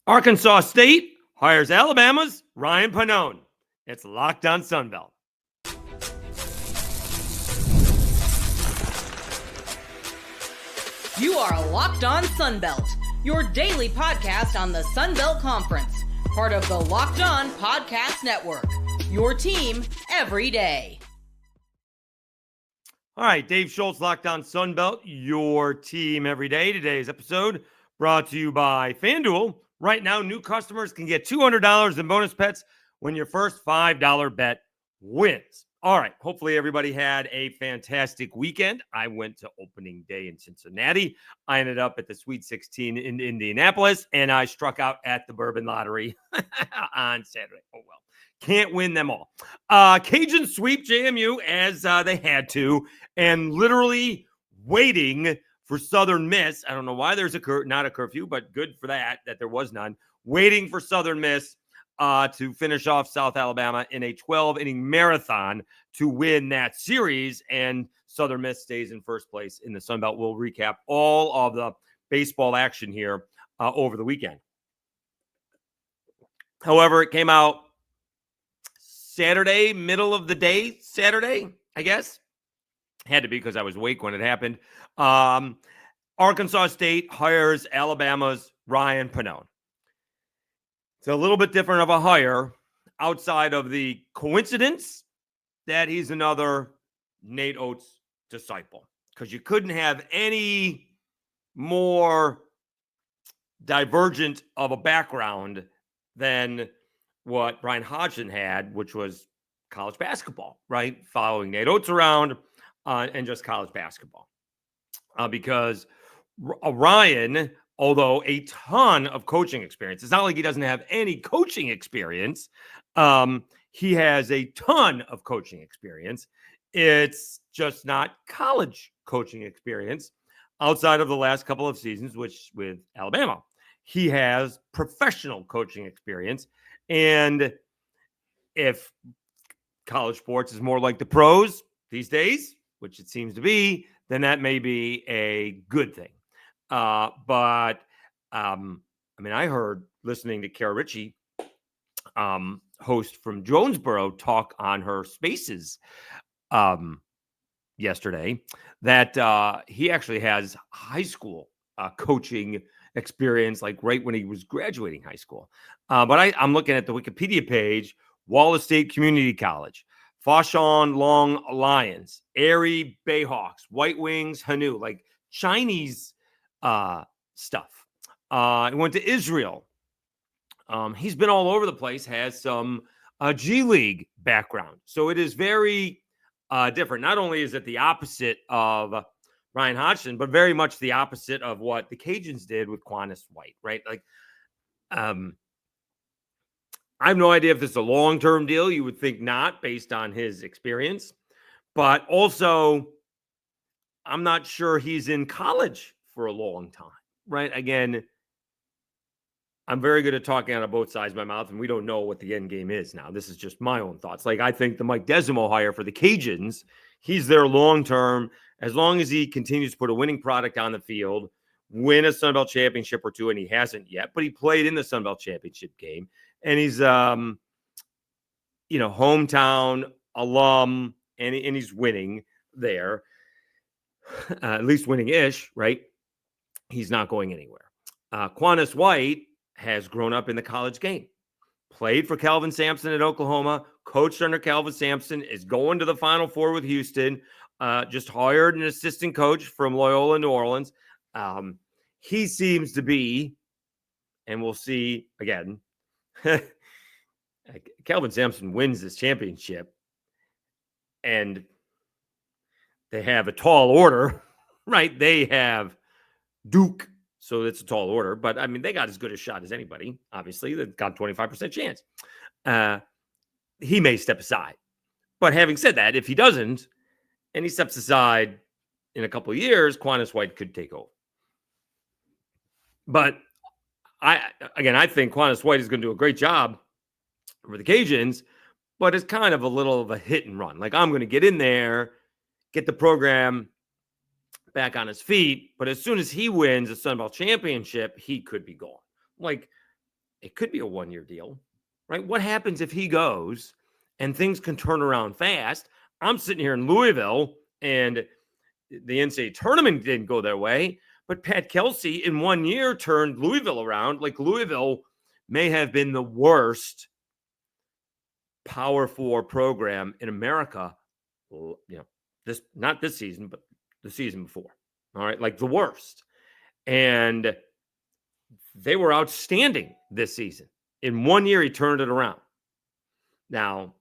Arkansas State hires Alabama's Ryan Pannone. It's Locked on Sunbelt. You are Locked on Sunbelt, your daily podcast on the Sunbelt Conference, part of the Locked on Podcast Network, your team every day. All right, Dave Schultz, Locked on Sunbelt, your team every day. Today's episode brought to you by FanDuel. Right now, new customers can get $200 in bonus bets when your first $5 bet wins. All right, hopefully everybody had a fantastic weekend. I went to opening day in Cincinnati. I ended up at the Sweet 16 in Indianapolis, and I struck out at the Bourbon Lottery on Saturday. Oh, well. Can't win them all. Cajuns sweep JMU as they had to, and literally waiting for Southern Miss. I don't know why there's not a curfew, but good for that there was none. Waiting for Southern Miss to finish off South Alabama in a 12-inning marathon to win that series, and Southern Miss stays in first place in the Sun Belt. We'll recap all of the baseball action here over the weekend. However, it came out Saturday, middle of the day, Saturday, I guess. Had to be because I was awake when it happened. Arkansas State hires Alabama's Ryan Pannone. It's a little bit different of a hire outside of the coincidence that he's another Nate Oates disciple, because you couldn't have any more divergent of a background than what Brian Hodgson had, which was college basketball, right? Following Nate Oates around and just college basketball. Because Ryan, although a ton of coaching experience, it's not like he doesn't have any coaching experience. He has a ton of coaching experience. It's just not college coaching experience outside of the last couple of seasons, which with Alabama. He has professional coaching experience. And if college sports is more like the pros these days, which it seems to be, then that may be a good thing. But I heard listening to Kara Ritchie, host from Jonesboro, talk on her Spaces yesterday, that he actually has high school coaching experience, like right when he was graduating high school. But I'm looking at the Wikipedia page, Wallace State Community College, Foshan Long Lions, Erie Bayhawks, White Wings, Hanu, like Chinese stuff. He went to Israel. He's been all over the place, has some G League background. So it is very different. Not only is it the opposite of Ryan Hodgson, but very much the opposite of what the Cajuns did with Quantis White, right? Like, I have no idea if this is a long-term deal. You would think not, based on his experience. But also, I'm not sure he's in college for a long time, right? Again, I'm very good at talking out of both sides of my mouth, and we don't know what the end game is now. This is just my own thoughts. Like, I think the Mike Desimo hire for the Cajuns, he's there long-term. As long as he continues to put a winning product on the field, win a Sunbelt championship or two, and he hasn't yet, but he played in the Sunbelt championship game, and he's, hometown alum, and he's winning there, at least winning-ish, right? He's not going anywhere. Quantis White has grown up in the college game, played for Calvin Sampson at Oklahoma, coached under Calvin Sampson, is going to the Final Four with Houston, just hired an assistant coach from Loyola, New Orleans. He seems to be, and we'll see again, Calvin Sampson wins this championship, and they have a tall order, right? They have Duke, so it's a tall order. But, they got as good a shot as anybody, obviously. They've got a 25% chance. He may step aside. But having said that, if he doesn't, and he steps aside in a couple of years, Quantis White could take over. But, I think Quantis White is going to do a great job for the Cajuns, but it's kind of a little of a hit and run. Like, I'm going to get in there, get the program back on his feet, but as soon as he wins a Sunbelt championship, he could be gone. Like, it could be a one-year deal, right? What happens if he goes and things can turn around fast? I'm sitting here in Louisville, and the NCAA tournament didn't go their way, but Pat Kelsey in 1 year turned Louisville around. Like, Louisville may have been the worst Power 4 program in America, not this season, but the season before. All right, like the worst. And they were outstanding this season. In 1 year, he turned it around. Now,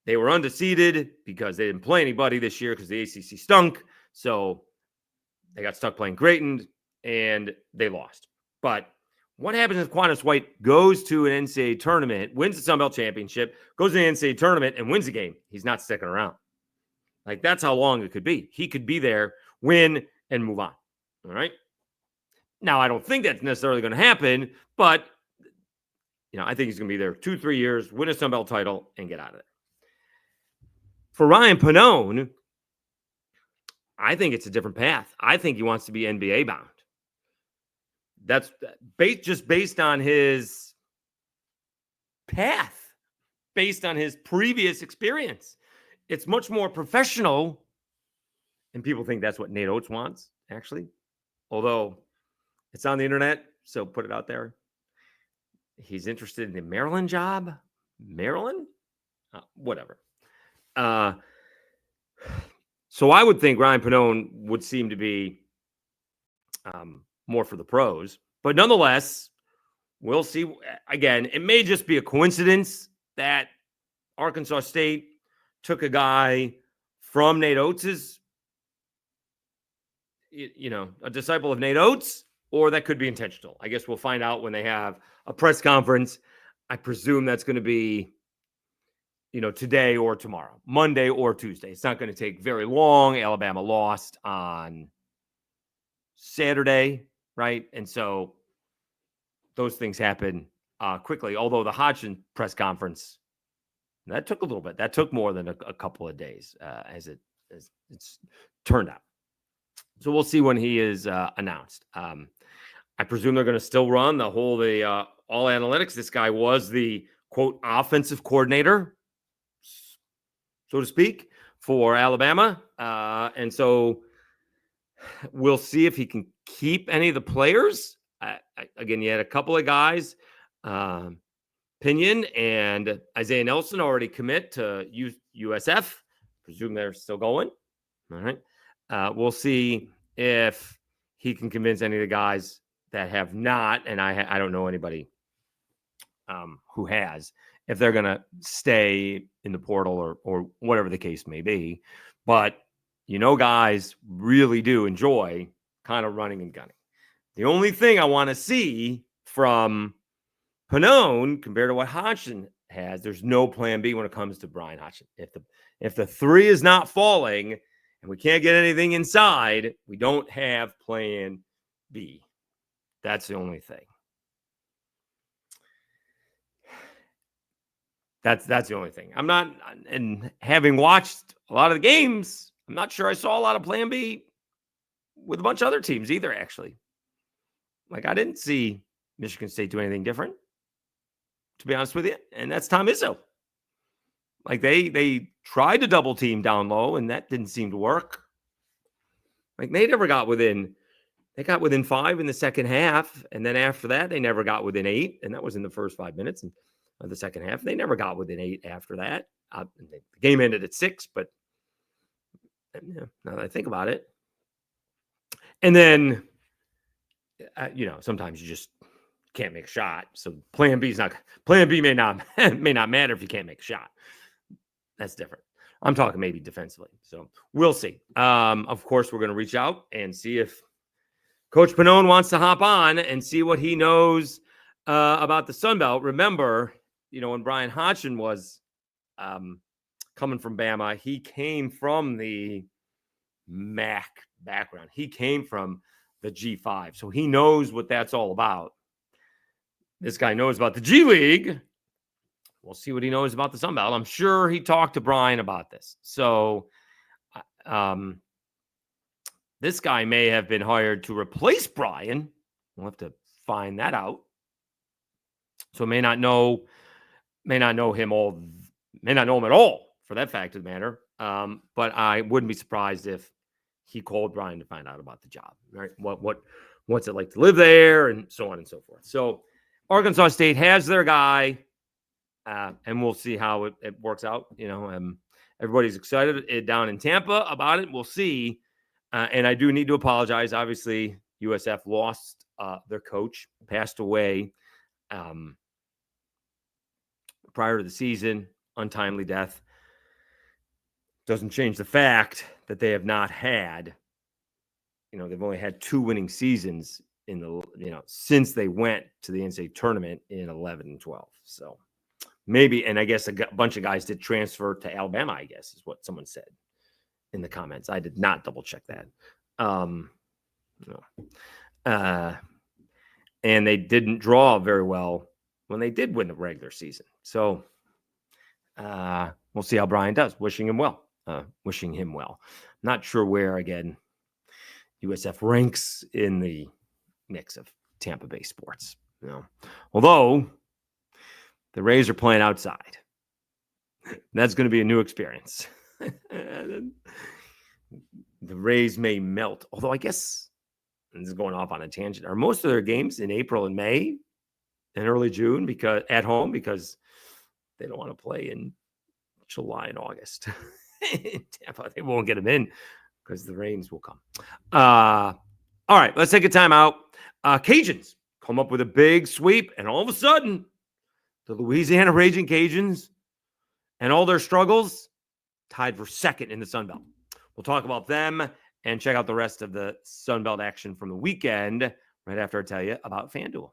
they were undefeated because they didn't play anybody this year because the ACC stunk. So they got stuck playing Creighton, and they lost. But what happens if Quantas White goes to an NCAA tournament, wins the Sunbelt Championship, goes to the NCAA tournament, and wins a game? He's not sticking around. Like, that's how long it could be. He could be there, win, and move on. All right? Now, I don't think that's necessarily going to happen, but, I think he's going to be there 2-3 years, win a Sunbelt title, and get out of there. For Ryan Pannone, I think it's a different path. I think he wants to be NBA bound. That's just based on his path, based on his previous experience. It's much more professional, and people think that's what Nate Oates wants, actually. Although it's on the internet, so put it out there. He's interested in the Maryland job. Maryland? Whatever. So I would think Ryan Pannone would seem to be more for the pros. But nonetheless, we'll see. Again, it may just be a coincidence that Arkansas State took a guy from Nate Oates' a disciple of Nate Oates, or that could be intentional. I guess we'll find out when they have a press conference. I presume that's going to be, today or tomorrow, Monday or Tuesday. It's not going to take very long. Alabama lost on Saturday, right? And so those things happen quickly. Although the Hodgson press conference, that took a little bit. That took more than a couple of days, as it's turned out. So we'll see when he is announced. I presume they're going to still run the all analytics. This guy was the, quote, offensive coordinator, so to speak, for Alabama. And so we'll see if he can keep any of the players. Again, you had a couple of guys, Pinion and Isaiah Nelson, already commit to USF. Presume they're still going. All right. We'll see if he can convince any of the guys that have not, and I don't know anybody who has, if they're going to stay in the portal or whatever the case may be. But, guys really do enjoy kind of running and gunning. The only thing I want to see from Pannone compared to what Hodgson has, there's no plan B when it comes to Brian Hodgson. If the three is not falling and we can't get anything inside, we don't have plan B. That's the only thing. That's the only thing. I'm not, and having watched a lot of the games, I'm not sure I saw a lot of plan B with a bunch of other teams either, actually. Like, I didn't see Michigan State do anything different, to be honest with you. And that's Tom Izzo. Like, they tried to double team down low, and that didn't seem to work. Like, they never got within. They got within 5 in the second half, and then after that, they never got within 8, and that was in the first 5 minutes of the second half. They never got within 8 after that. The game ended at 6, but now that I think about it, and then sometimes you just can't make a shot. So plan B may not matter if you can't make a shot. That's different. I'm talking maybe defensively. So we'll see. Of course, we're going to reach out and see if Coach Pannone wants to hop on and see what he knows about the Sunbelt. Remember, when Brian Hodgson was coming from Bama, he came from the MAC background. He came from the G5. So he knows what that's all about. This guy knows about the G League. We'll see what he knows about the Sunbelt. I'm sure he talked to Brian about this. So this guy may have been hired to replace Brian. We'll have to find that out. So may not know him at all for that fact of the matter. But I wouldn't be surprised if he called Brian to find out about the job, right? What's it like to live there, and so on and so forth. So Arkansas State has their guy, and we'll see how it works out. Everybody's excited down in Tampa about it. We'll see. And I do need to apologize. Obviously, USF lost their coach, passed away prior to the season, untimely death. Doesn't change the fact that they have not had, they've only had 2 winning seasons in the, since they went to the NCAA tournament in 11 and 12. So maybe, and I guess a bunch of guys did transfer to Alabama, I guess is what someone said in the comments. I did not double check that. And they didn't draw very well when they did win the regular season. So we'll see how Brian does. Wishing him well. Not sure where, again, USF ranks in the mix of Tampa Bay sports. Although the Rays are playing outside. That's going to be a new experience. The Rays may melt. Although I guess, and this is going off on a tangent, are most of their games in April and May and early June because at home because they don't want to play in July and August. In Tampa, they won't get them in because the rains will come. All right, let's take a time out. Cajuns come up with a big sweep, and all of a sudden, the Louisiana Ragin Cajuns and all their struggles tied for second in the Sunbelt. We'll talk about them and check out the rest of the Sunbelt action from the weekend right after I tell you about FanDuel.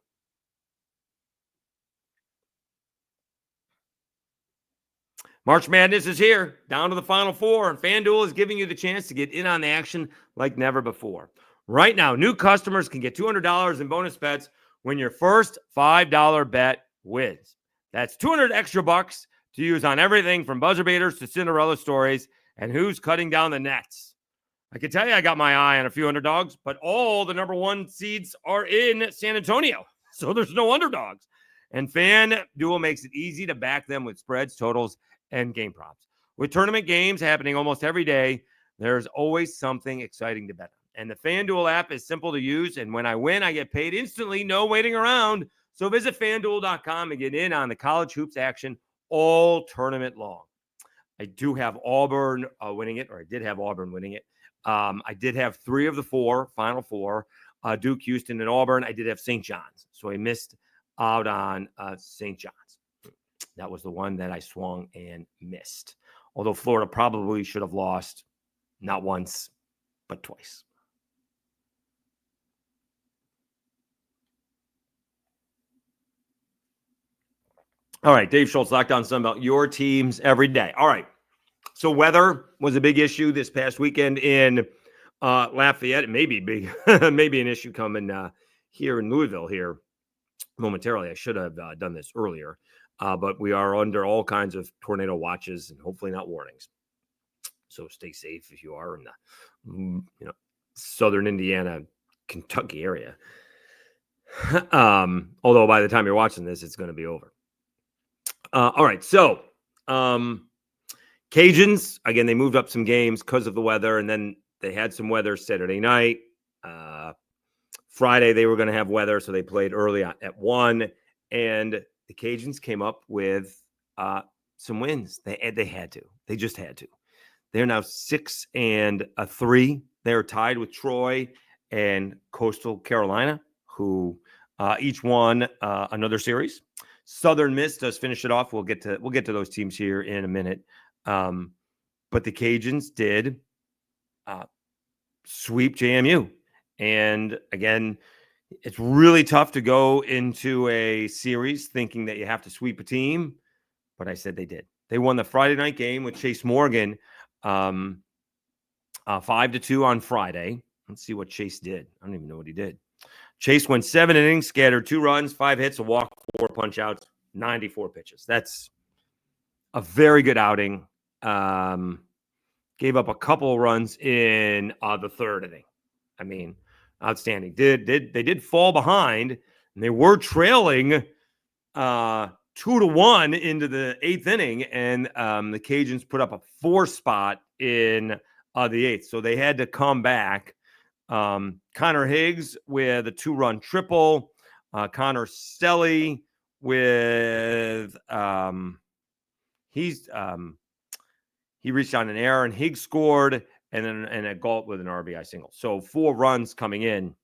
March Madness is here, down to the Final Four, and FanDuel is giving you the chance to get in on the action like never before. Right now, new customers can get $200 in bonus bets when your first $5 bet wins. That's 200 extra bucks to use on everything from buzzer beaters to Cinderella stories and who's cutting down the nets. I can tell you I got my eye on a few underdogs, but all the number 1 seeds are in San Antonio, so there's no underdogs. And FanDuel makes it easy to back them with spreads, totals, and game props. With tournament games happening almost every day, there's always something exciting to bet on. And the FanDuel app is simple to use, and when I win, I get paid instantly, no waiting around. So visit FanDuel.com and get in on the college hoops action all tournament long. I do have Auburn winning it, or I did have Auburn winning it. I did have 3 of the 4, Final Four, Duke, Houston, and Auburn. I did have St. John's, so I missed out on St. John's. That was the one that I swung and missed. Although Florida probably should have lost not once, but twice. All right, Dave Schultz, Lockdown Sunbelt, your teams every day. All right, so weather was a big issue this past weekend in Lafayette. It may be big, maybe an issue coming here in Louisville here momentarily. I should have done this earlier. But we are under all kinds of tornado watches and hopefully not warnings. So stay safe if you are in the, southern Indiana, Kentucky area. Although by the time you're watching this, it's going to be over. All right. So Cajuns, again, they moved up some games because of the weather, and then they had some weather Saturday night. Friday, they were going to have weather, so they played early at 1, and the Cajuns came up with some wins. They had to. They just had to. They're now 6-3. They're tied with Troy and Coastal Carolina, who each won another series. Southern Miss does finish it off. We'll get to those teams here in a minute. But the Cajuns did sweep JMU, and again, it's really tough to go into a series thinking that you have to sweep a team, but I said they did. They won the Friday night game with Chase Morgan 5-2 on Friday. Let's see what Chase did. I don't even know what he did. Chase went 7 innings, scattered 2 runs, 5 hits, a walk, 4 punch outs, 94 pitches. That's a very good outing. Gave up a couple runs in the 3rd inning. I mean, outstanding. They did fall behind, and they were trailing 2-1 into the 8th inning, and the Cajuns put up a 4 spot in the 8th. So they had to come back. Connor Higgs with a 2-run triple. Connor Stelly with he reached on an error, and Higgs scored, and then a Galt with an RBI single. So 4 runs coming in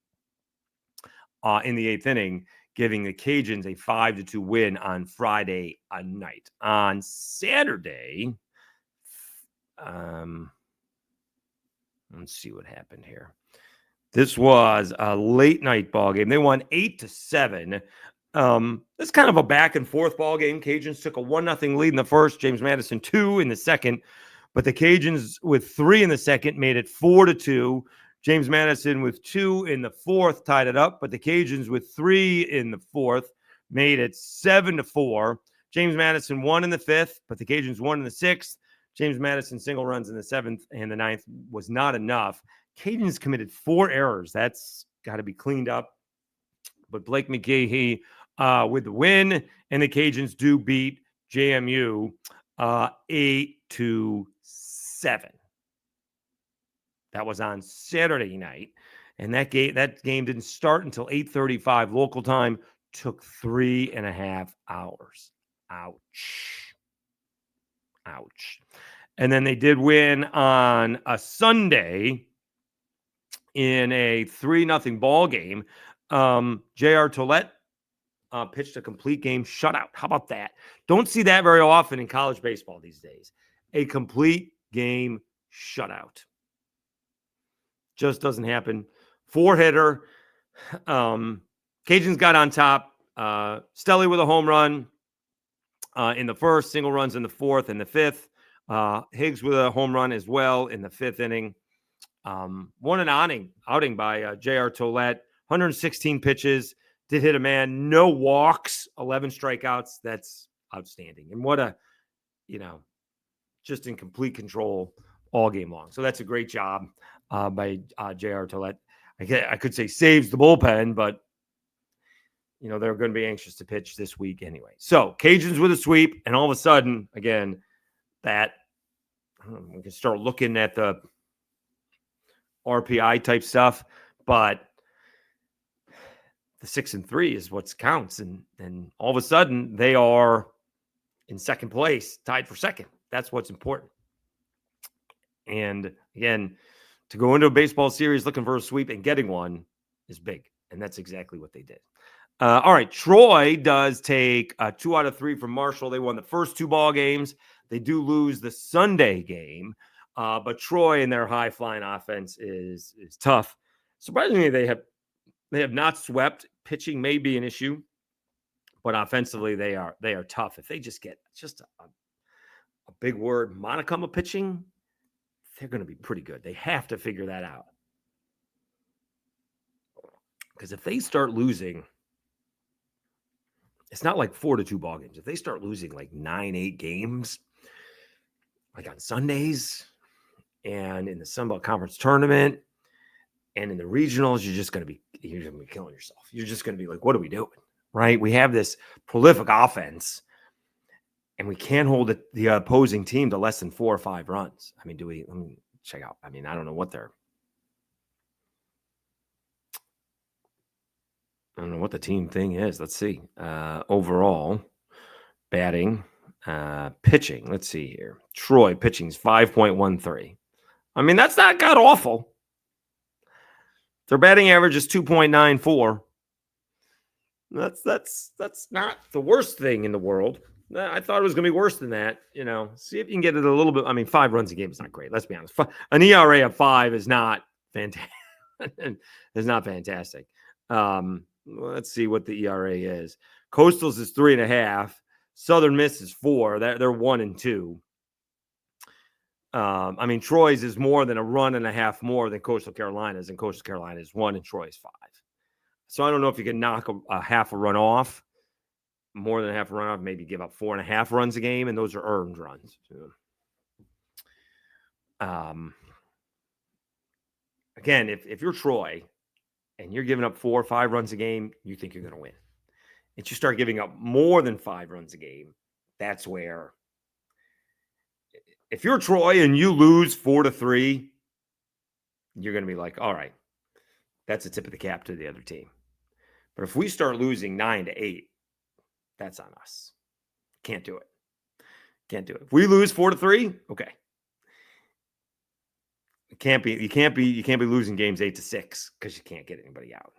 the 8th inning, giving the Cajuns a 5-2 win on Friday night. On Saturday, let's see what happened here. This was a late night ball game. They won 8-7. It's kind of a back and forth ball game. Cajuns took a 1-0 lead in the first. James Madison 2 in the second, but the Cajuns with 3 in the second made it 4-2. James Madison with 2 in the fourth tied it up, but the Cajuns with 3 in the fourth made it 7-4. James Madison 1 in the fifth, but the Cajuns 1 in the sixth. James Madison single runs in the seventh and the ninth was not enough. Cajuns committed 4 errors. That's got to be cleaned up. But Blake McGahee with the win, and the Cajuns do beat JMU 8-7. That was on Saturday night, and that game didn't start until 8:35 local time. Took 3.5 hours. Ouch. And then they did win on a Sunday in a 3-0 ball game. J.R. Tollett pitched a complete game shutout. How about that? Don't see that very often in college baseball these days. A complete game shutout. Just doesn't happen. 4-hitter. Cajuns got on top. Stelly with a home run in the first, single runs in the fourth and the fifth. Higgs with a home run as well in the 5th inning. Won an outing by J.R. Tollett. 116 pitches, did hit a man, no walks, 11 strikeouts. That's outstanding. And what a, just in complete control all game long. So that's a great job by J.R. Tollett. I could say saves the bullpen, but, they're going to be anxious to pitch this week anyway. So Cajuns with a sweep, and all of a sudden, again, that we can start looking at the RPI type stuff, but the 6-3 is what counts. And all of a sudden they are in second place, tied for second. That's what's important. And again, to go into a baseball series looking for a sweep and getting one is big. And that's exactly what they did. All right. Troy does take 2 out of 3 from Marshall. They won the first 2 ball games. They do lose the Sunday game. But Troy and their high flying offense is tough. Surprisingly, they have not swept. Pitching may be an issue, but offensively they are tough. If they just get a big word, Montecama pitching, they're going to be pretty good. They have to figure that out. Because if they start losing, it's not like 4-2 ball games. If they start losing like 9-8 games, like on Sundays and in the Sunbelt Conference tournament and in the regionals, you're going to be killing yourself. You're just going to be like, what are we doing? Right? We have this prolific offense and we can't hold the opposing team to less than 4 or 5 runs. I mean, let me check out. I mean, I don't know what the team thing is. Let's see. Overall batting, pitching. Let's see here. Troy pitching is 5.13. I mean, that's not god awful. Their batting average is 2.94. That's not the worst thing in the world. I thought it was going to be worse than that. See if you can get it a little bit. I mean, 5 runs a game is not great. Let's be honest. An ERA of 5 is not fantastic. It's not fantastic. Let's see what the ERA is. Coastal's is 3.5. Southern Miss is 4. They're 1 and 2. I mean, Troy's is more than a run and a half more than Coastal Carolina's, and Coastal Carolina is 1 and Troy's 5. So I don't know if you can knock a half a run off, more than a half a run off, maybe give up 4.5 runs a game, and those are earned runs. Again, if you're Troy and you're giving up 4 or 5 runs a game, you think you're going to win. and you start giving up more than 5 runs a game, that's where, if you're Troy and you lose 4-3, you're going to be like, all right, that's a tip of the cap to the other team. But if we start losing 9-8, that's on us. Can't do it. Can't do it. If we lose 4-3, okay. You can't be losing games 8-6 because you can't get anybody out.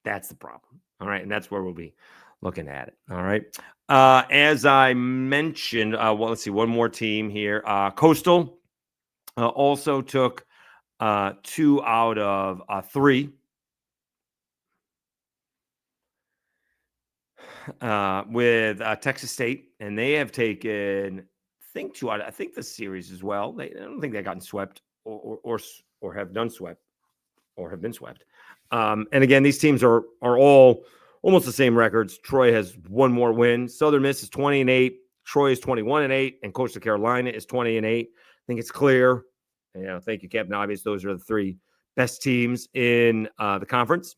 That's the problem. All right. And that's where we'll be looking at it. All right. As I mentioned, well, let's see, one more team here. Coastal also took 2 out of 3. With Texas State, and they have taken, I think, 2 out. I think the series as well. I don't think they've gotten swept or have done swept or have been swept. And again, these teams are all almost the same records. Troy has 1 more win. Southern Miss is 20-8. Troy is 21-8, and Coastal Carolina is 20-8. I think it's clear. Thank you, Captain Obvious. Those are the 3 best teams in the conference.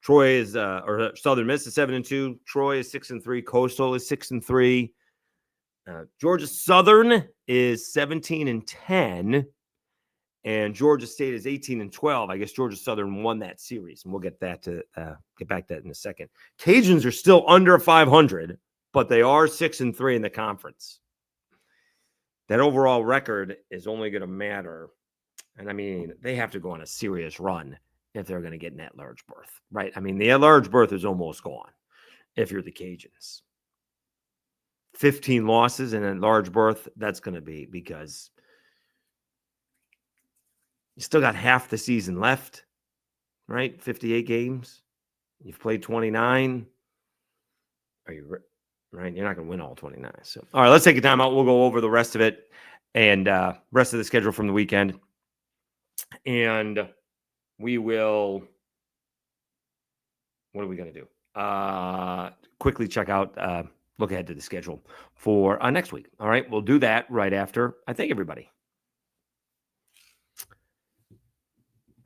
Troy is, or Southern Miss is 7-2. Troy is 6-3. Coastal is 6-3. Georgia Southern is 17-10, and Georgia State is 18-12. I guess Georgia Southern won that series, and we'll get back to that in a second. Cajuns are still under 500, but they are 6-3 in the conference. That overall record is only going to matter, and I mean, they have to go on a serious run if they're going to get in that large berth, right? I mean, the large berth is almost gone if you're the Cajuns. 15 losses in a large berth, that's going to be because you still got half the season left, right? 58 games. You've played 29. Are you right? You're not going to win all 29. So, all right, let's take a time out. We'll go over the rest of it and rest of the schedule from the weekend. And we will, what are we going to do? Quickly check out, look ahead to the schedule for next week. All right, we'll do that right after I thank everybody.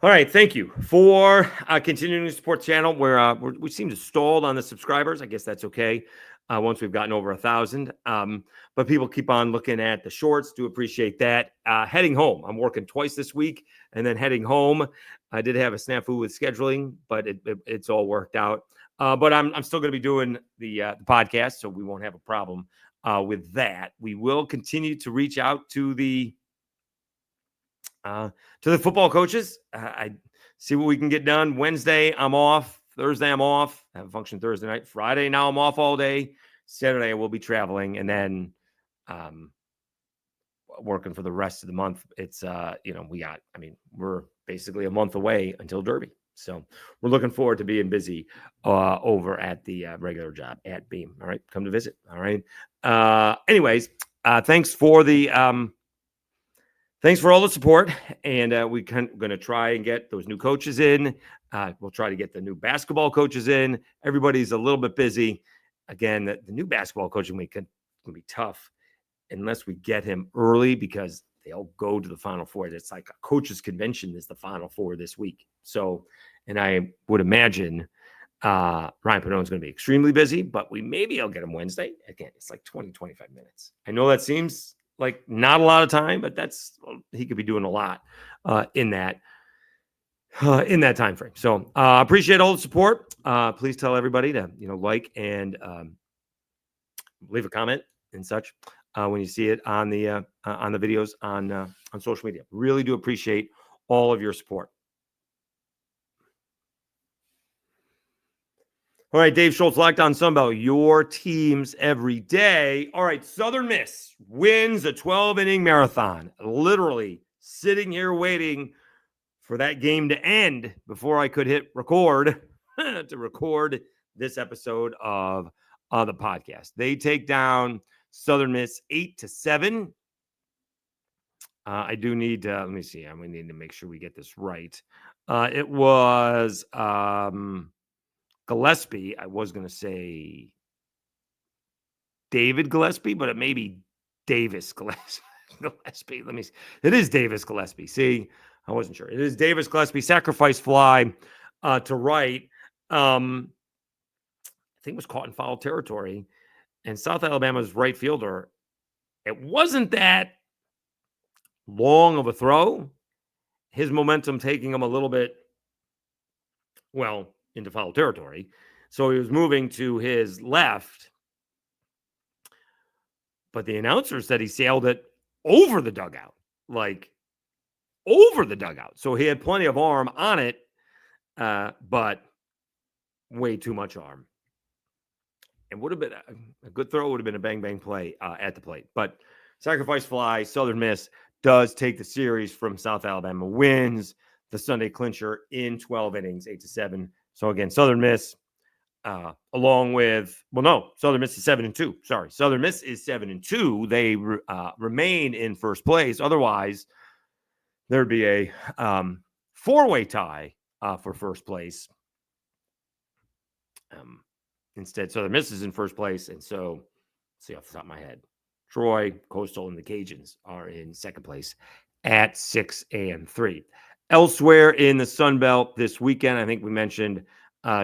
All right, thank you for continuing to support the channel. We seem to stalled on the subscribers. I guess that's okay once we've gotten over 1,000. But people keep on looking at the shorts. Do appreciate that. Heading home, I'm working twice this week, and then heading home. I did have a snafu with scheduling, but it's all worked out. But I'm still going to be doing the podcast, so we won't have a problem with that. We will continue to reach out to the football coaches. I see what we can get done. Wednesday, I'm off. Thursday, I'm off. I have a function Thursday night. Friday, now I'm off all day. Saturday, I will be traveling, and then working for the rest of the month. It's we're basically a month away until Derby. So we're looking forward to being busy over at the regular job at Beam. All right. Come to visit. All right. Anyways, thanks for all the support. And we're going to try and get those new coaches in. We'll try to get the new basketball coaches in. Everybody's a little bit busy. Again, the new basketball coaching week can be tough unless we get him early, because they'll go to the Final Four. It's like a coaches convention is the Final Four this week. So, and I would imagine Ryan Pannone is going to be extremely busy, but maybe I'll get him Wednesday. Again, it's like 20, 25 minutes. I know that seems like not a lot of time, but he could be doing a lot in that time frame. So appreciate all the support. Please tell everybody to like and leave a comment and such when you see it on the videos on social media. Really do appreciate all of your support. All right, Dave Schultz, Locked On Sunbelt, your teams every day. All right, Southern Miss wins a 12-inning marathon. Literally sitting here waiting for that game to end before I could hit record to record this episode of the podcast. They take down Southern Miss 8-7. I do need to, let me see. We need to make sure we get this right. It was Gillespie. I was going to say David Gillespie, but it may be Davis Gillespie. Let me see. It is Davis Gillespie. See, I wasn't sure. It is Davis Gillespie. Sacrifice fly to right. think, was caught in foul territory. And South Alabama's right fielder, it wasn't that long of a throw. His momentum taking him a little bit, into foul territory. So he was moving to his left. But the announcer said he sailed it over the dugout, like over the dugout. So he had plenty of arm on it, but way too much arm. It would have been a good throw, would have been a bang, bang play at the plate. But sacrifice fly, Southern Miss does take the series from South Alabama, wins the Sunday clincher in 12 innings, 8-7. So again, Southern Miss, along with, Southern Miss is 7-2. Sorry, Southern Miss is 7-2. They remain in first place. Otherwise, there'd be a four-way tie for first place. Instead, Southern Miss is in first place. And so, let's see off the top of my head, Troy, Coastal, and the Cajuns are in second place at 6-3. Elsewhere in the Sunbelt this weekend, I think we mentioned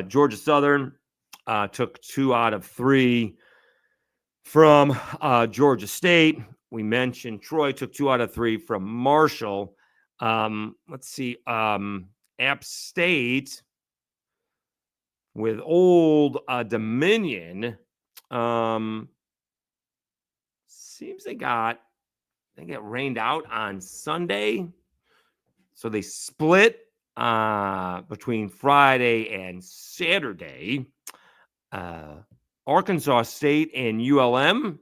Georgia Southern took 2 out of 3 from Georgia State. We mentioned Troy took 2 out of 3 from Marshall. Let's see. App State with Old Dominion. Seems they got rained out on Sunday. So they split between Friday and Saturday. Arkansas State and ULM.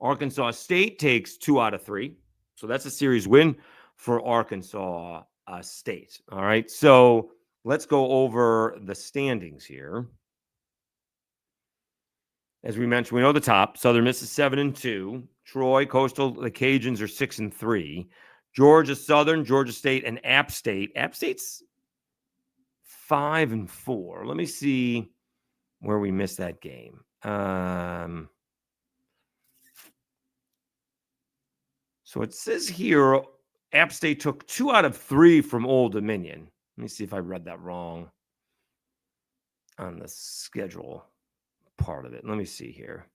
Arkansas State takes 2 out of 3. So that's a series win for Arkansas State. All right. So let's go over the standings here. As we mentioned, we know the top. Southern Miss is 7-2. Troy, Coastal, the Cajuns are 6-3. Georgia Southern, Georgia State, and App State. App State's 5-4. Let me see where we missed that game. So it says here, App State took 2 out of 3 from Old Dominion. Let me see if I read that wrong on the schedule part of it. Let me see here.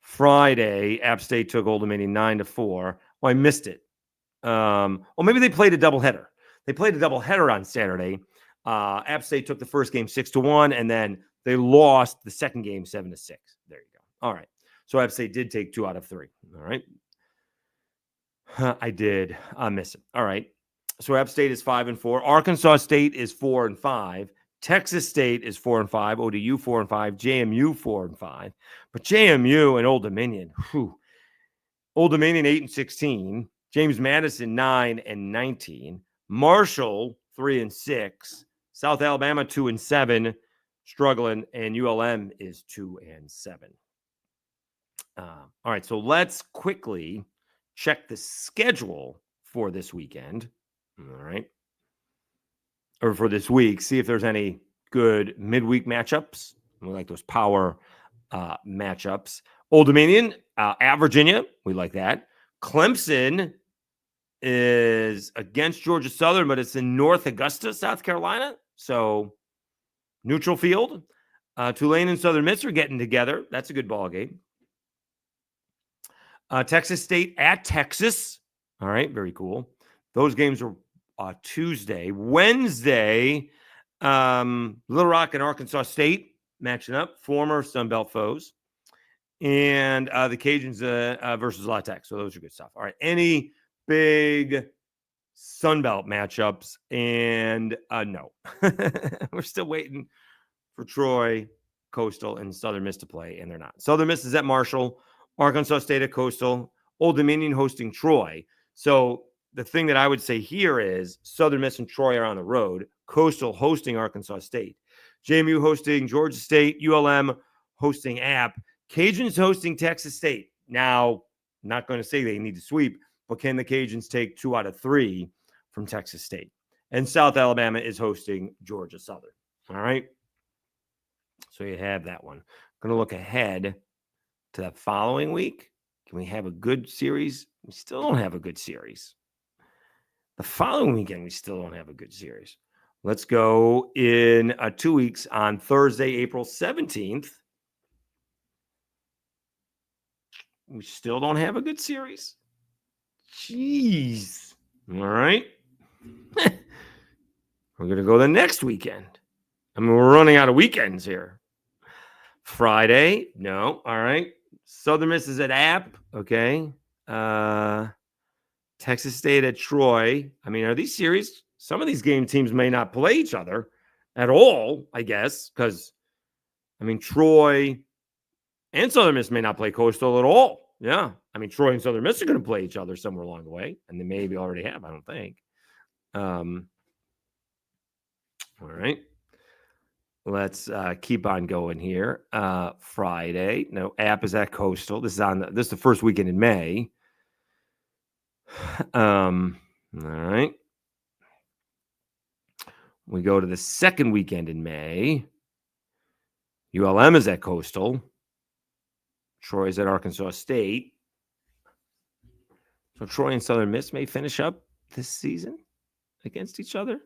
Friday, App State took Old Dominion 9-4. Oh, I missed it. Maybe they played a doubleheader. They played a doubleheader on Saturday. App State took the first game 6-1, and then they lost the second game 7-6. There you go. All right. So App State did take 2 out of 3. All right. I did miss it. All right. So App State is 5-4. Arkansas State is 4-5. Texas State is 4-5. ODU 4-5. JMU 4-5. But JMU and Old Dominion, Old Dominion 8-16. James Madison 9-19. Marshall 3-6. South Alabama 2-7. Struggling, and ULM is 2-7. All right. So let's quickly check the schedule for this weekend. All right. Or for this week, see if there's any good midweek matchups. We like those power matchups. Old Dominion at Virginia. We like that. Clemson is against Georgia Southern, but it's in North Augusta, South Carolina. So neutral field. Tulane and Southern Miss are getting together. That's a good ball game. Texas State at Texas. All right, very cool. Those games are Tuesday. Wednesday, Little Rock and Arkansas State matching up, former Sunbelt foes. And the Cajuns versus La Tech. So those are good stuff. All right, any big Sunbelt matchups? And no. We're still waiting for Troy, Coastal, and Southern Miss to play, and they're not. Southern Miss is at Marshall. Arkansas State at Coastal. Old Dominion hosting Troy. So the thing that I would say here is Southern Miss and Troy are on the road. Coastal hosting Arkansas State. JMU hosting Georgia State. ULM hosting App. Cajuns hosting Texas State. Now, not going to say they need to sweep, but can the Cajuns take 2 out of 3 from Texas State? And South Alabama is hosting Georgia Southern. All right. So you have that one. Going to look ahead to the following week. Can we have a good series? We still don't have a good series. The following weekend, we still don't have a good series. Let's go in 2 weeks on Thursday, April 17th. We still don't have a good series. Jeez. All right. We're going to go the next weekend. I mean, we're running out of weekends here. Friday. No. All right. Southern Miss is at App. Okay. Texas State at Troy. I mean, are these series? Some of these game teams may not play each other at all, I guess, because, I mean, Troy and Southern Miss may not play Coastal at all. Yeah. I mean, Troy and Southern Miss are going to play each other somewhere along the way, and they maybe already have, I don't think. All right. Let's keep on going here. Friday. No, App is at Coastal. This is the first weekend in May. All right. We go to the second weekend in May. ULM is at Coastal. Troy's at Arkansas State. So Troy and Southern Miss may finish up this season against each other.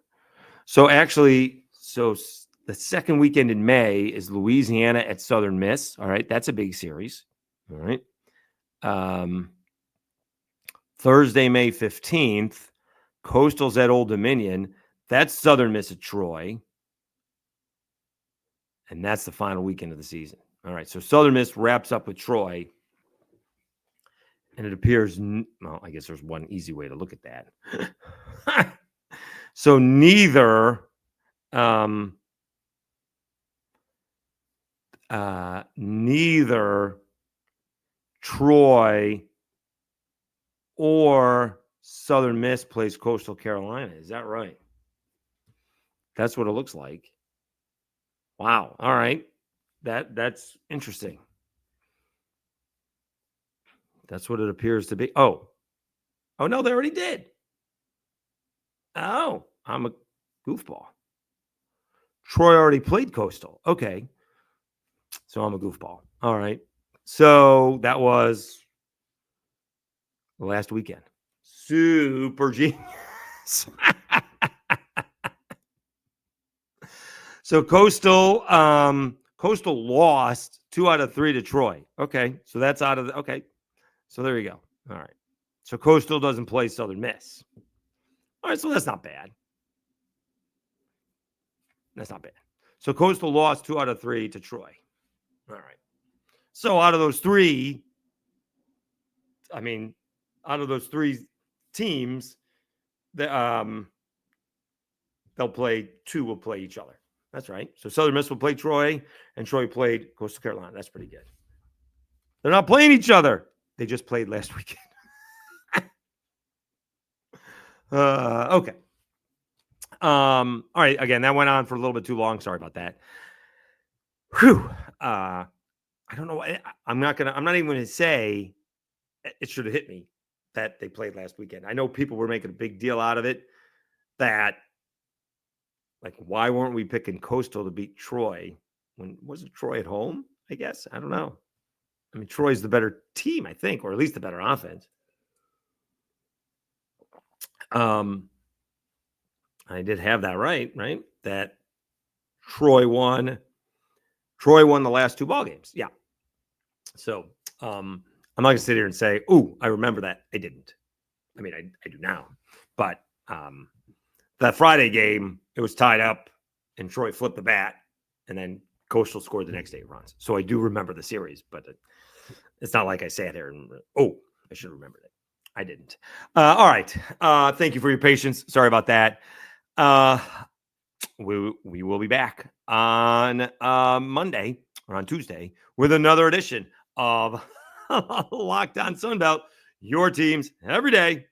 So actually, the second weekend in May is Louisiana at Southern Miss. All right. That's a big series. All right. Thursday, May 15th, Coastal's at Old Dominion. That's Southern Miss at Troy. And that's the final weekend of the season. All right. So Southern Miss wraps up with Troy. And it appears, well, I guess there's one easy way to look at that. So neither Troy or Southern Miss plays Coastal Carolina. Is that right? That's what it looks like. Wow. All right. That's interesting. That's what it appears to be. Oh, no, they already did. Oh, I'm a goofball. Troy already played Coastal. Okay. So I'm a goofball. All right. So that was last weekend. Super genius. So Coastal lost 2 out of 3 to Troy. Okay. So that's out of okay. So there you go. All right. So Coastal doesn't play Southern Miss. All right. So that's not bad. That's not bad. So Coastal lost 2 out of 3 to Troy. All right. So out of those 3, I mean, out of those 3 teams, they'll play 2 will play each other. That's right. So Southern Miss will play Troy, and Troy played Coastal Carolina. That's pretty good. They're not playing each other. They just played last weekend. Okay. All right. Again, that went on for a little bit too long. Sorry about that. Whew. I don't know. I'm not even going to say it should have hit me that they played last weekend. I know people were making a big deal out of it. That, like, why weren't we picking Coastal to beat Troy? Wasn't Troy at home? I guess. I don't know. I mean, Troy's the better team, I think, or at least the better offense. I did have that right? That Troy won the last 2 ball games. Yeah. So I'm not gonna sit here and say, "Ooh, I remember that." I didn't. I mean, I do now. But that Friday game, it was tied up, and Troy flipped the bat, and then Coastal scored the next 8 runs. So I do remember the series, but it's not like I sat there and, I should have remembered it. I didn't. All right. Thank you for your patience. Sorry about that. We will be back on Monday or on Tuesday with another edition of Locked On Sunbelt, your teams every day.